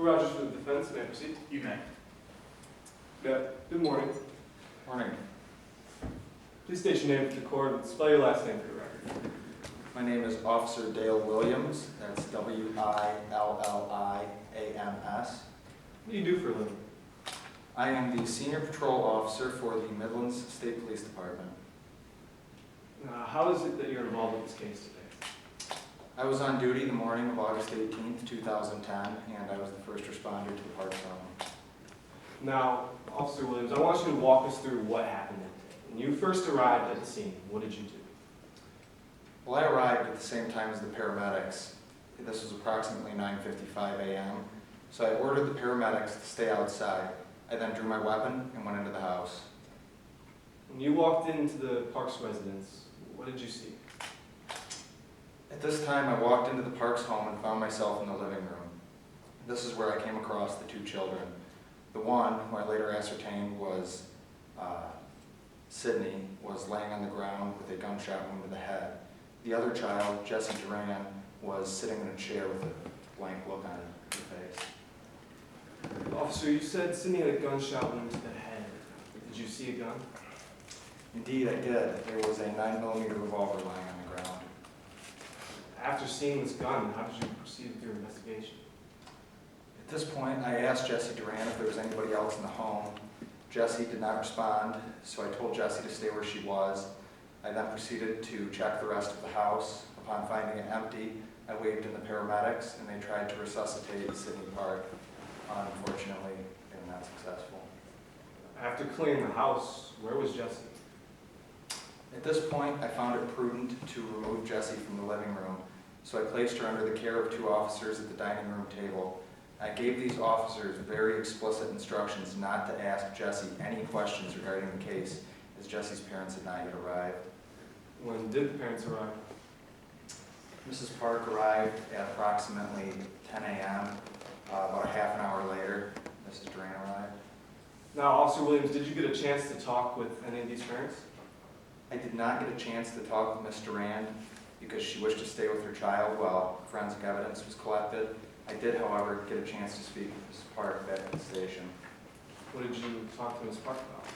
Rogers for the defense. May I proceed? You may. Good morning. Morning. Please state your name for the court and spell your last name for the record. My name is Officer Dale Williams. That's W-I-L-L-I-A-M-S. What do you do for a living? I am the Senior Patrol Officer for the Midlands State Police Department. How is it that you're involved with this case today? I was on duty the morning of August 18th, 2010, and I was the first responder to the park zone. Now, Officer Williams, I want you to walk us through what happened that day. When you first arrived at the scene, what did you do? Well, I arrived at the same time as the paramedics. This was approximately 9:55 a.m., so I ordered the paramedics to stay outside. I then drew my weapon and went into the house. When you walked into the Parks residence, what did you see? At this time, I walked into the Parks home and found myself in the living room. This is where I came across the two children. The one, who I later ascertained was Sydney, was laying on the ground with a gunshot wound to the head. The other child, Jessie Duran, was sitting in a chair with a blank look on her face. Officer, you said Sydney had a gunshot wound to the head. Did you see a gun? Indeed, I did. There was a 9mm revolver lying on the ground. After seeing this gun, how did you proceed with your investigation? At this point, I asked Jessie Duran if there was anybody else in the home. Jessie did not respond, so I told Jessie to stay where she was. I then proceeded to check the rest of the house. Upon finding it empty, I waved in the paramedics, and they tried to resuscitate Sydney Park. Unfortunately, they were not successful. After clearing the house, where was Jessie? At this point, I found it prudent to remove Jessie from the living room, so I placed her under the care of two officers at the dining room table. I gave these officers very explicit instructions not to ask Jessie any questions regarding the case, as Jessie's parents had not yet arrived. When did the parents arrive? Mrs. Park arrived at approximately 10 a.m. About a half an hour later, Mrs. Duran arrived. Now, Officer Williams, did you get a chance to talk with any of these parents? I did not get a chance to talk with Ms. Duran because she wished to stay with her child while forensic evidence was collected. I did, however, get a chance to speak with Ms. Park back at the station. What did you talk to Ms. Park about?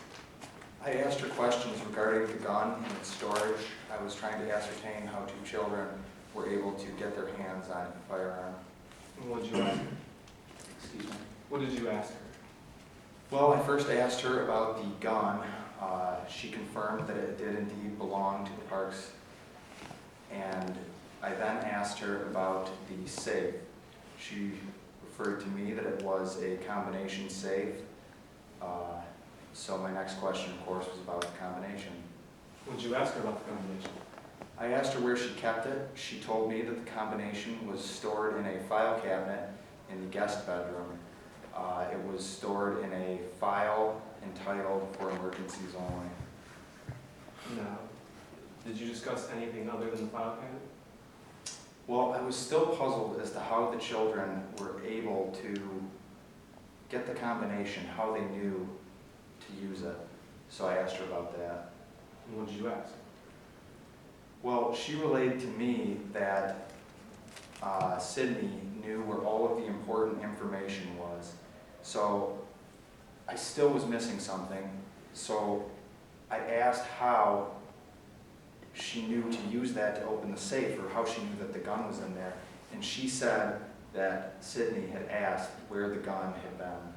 I asked her questions regarding the gun and its storage. I was trying to ascertain how two children were able to get their hands on a firearm. And what did you ask her? Excuse me. What did you ask her? Well, I first asked her about the gun. She confirmed that it did indeed belong to the Parks. And I then asked her about the safe. She referred to me that it was a combination safe. So my next question, of course, was about the combination. What did you ask her about the combination? I asked her where she kept it. She told me that the combination was stored in a file cabinet in the guest bedroom. It was stored in a file entitled "For Emergencies Only." No. Did you discuss anything other than the file cabinet? Well, I was still puzzled as to how the children were able to get the combination, how they knew to use it. So I asked her about that. And what did you ask? Well, she relayed to me that Sydney knew where all of the important information was. So I still was missing something. So I asked how she knew to use that to open the safe, or how she knew that the gun was in there. And she said that Sydney had asked where the gun had been.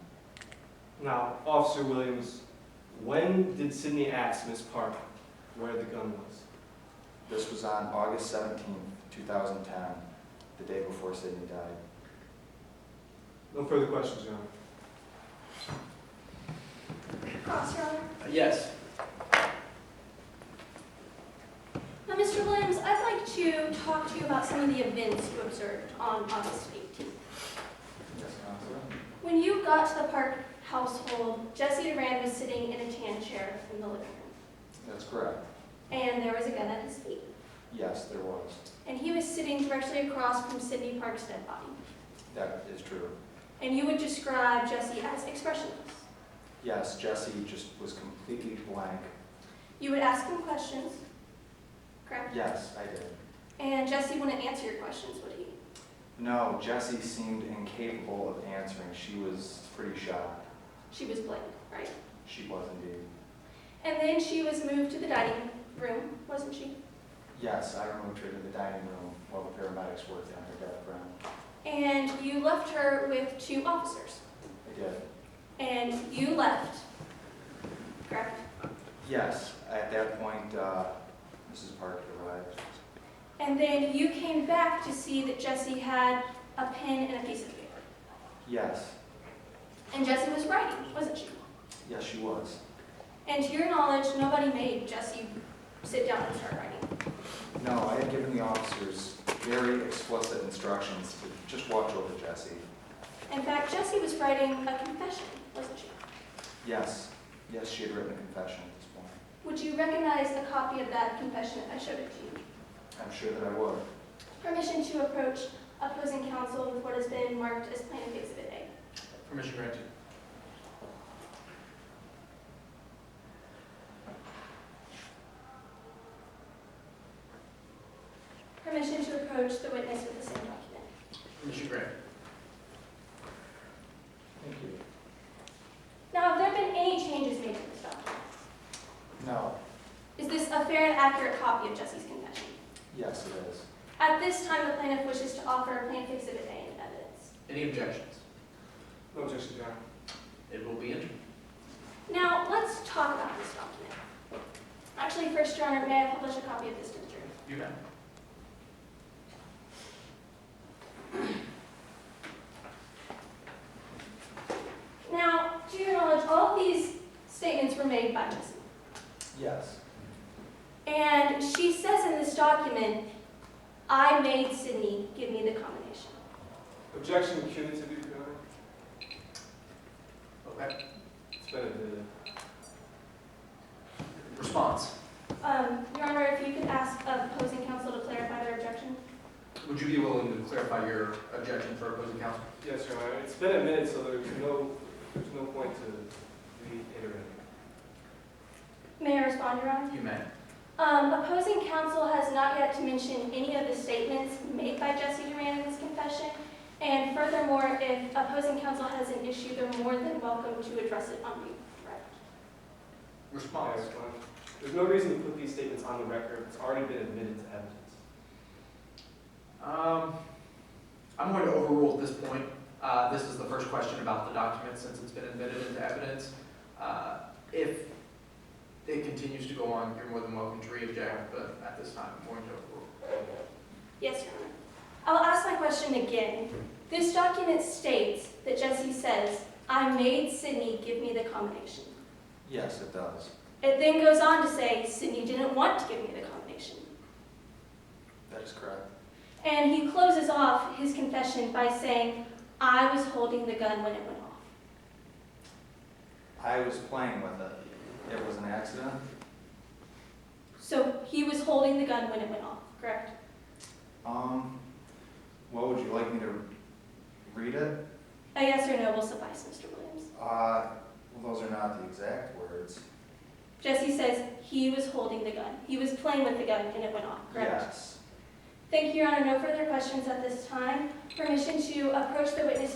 Now, Officer Williams, when did Sydney ask Ms. Park where the gun was? This was on August 17th, 2010, the day before Sydney died. No further questions, Your Honor. Cross, Your Honor. Yes. Now, Mr. Williams, I'd like to talk to you about some of the events you observed on August 18th. Yes, Counselor? When you got to the Park household, Jessie Duran was sitting in a tan chair in the living room, That's correct. and there was a gun at his feet. Yes, there was. And he was sitting directly across from Sydney Park's dead body. That is true. And you would describe Jessie as expressionless. Yes, Jessie just was completely blank. You would ask him questions, correct? Yes, I did. And Jessie wouldn't answer your questions, would he? No, Jessie seemed incapable of answering. She was pretty shocked. She was blamed, right? She was indeed. And then she was moved to the dining room, wasn't she? Yes, I removed her to the dining room while the paramedics worked on her death ground. And you left her with 2 officers. I did. And you left, correct? Yes, at that point, Mrs. Park had arrived. And then you came back to see that Jessie had a pen and a piece of paper. Yes, And Jessie was writing, wasn't she? yes, she was. And to your knowledge, nobody made Jessie sit down and start writing. No, I had given the officers very explicit instructions to just watch over Jessie. In fact, Jessie was writing a confession, wasn't she? Yes, yes, she had written a confession at this point. Would you recognize a copy of that confession if I showed it to you? I'm sure that I would. Permission to approach opposing counsel with what has been marked as Plaintiff Exhibit A. Permission granted. Permission to approach the witness with the same document. Permission granted. Thank you. Now, have there been any changes made to this document? No, Is this a fair and accurate copy of Jessie's confession? yes, it is. At this time, the plaintiff wishes to offer Plaintiff Exhibit A in evidence. Any objections? No objection, Your Honor. It will be entered. Now, let's talk about this document. Actually, first, Your Honor, may I publish a copy of this to the jury? You may. Now, to your knowledge, all of these statements were made by Jessie. Yes, And she says in this document, I made Sydney give me the combination. Objection cumulatively, Your Honor. Okay. It's been admitted. Response. Your Honor, if you could ask opposing counsel to clarify their objection. Would you be willing to clarify your objection for opposing counsel? Yes, Your Honor. It's been admitted, so there's no point to reiterate. May I respond, Your Honor? You may. Opposing counsel has not yet to mention any of the statements made by Jessie Duran in this confession. And furthermore, if opposing counsel has an issue, they're more than welcome to address it on mute. Response. There's no reason to put these statements on the record. It's already been admitted to evidence. I'm going to overrule at this point. This is the first question about the document since it's been admitted into evidence. If it continues to go on, you're more than welcome to re-object, but at this time, I'm going to overrule. Yes, Your Honor. I'll ask my question again. This document states that Jessie says, I made Sydney give me the combination. yes, it does. It then goes on to say, Sydney didn't want to give me the combination. That is correct. And he closes off his confession by saying, I was holding the gun when it went off. I was playing with it. It was an accident. So he was holding the gun when it went off, correct? What would you like me to read it? A yes or no will suffice, Mr. Williams. Well, those are not the exact words. Jessie says he was holding the gun. He was playing with the gun and it went off, correct? Yes. Thank you, Your Honor. No further questions at this time. Permission to approach the witness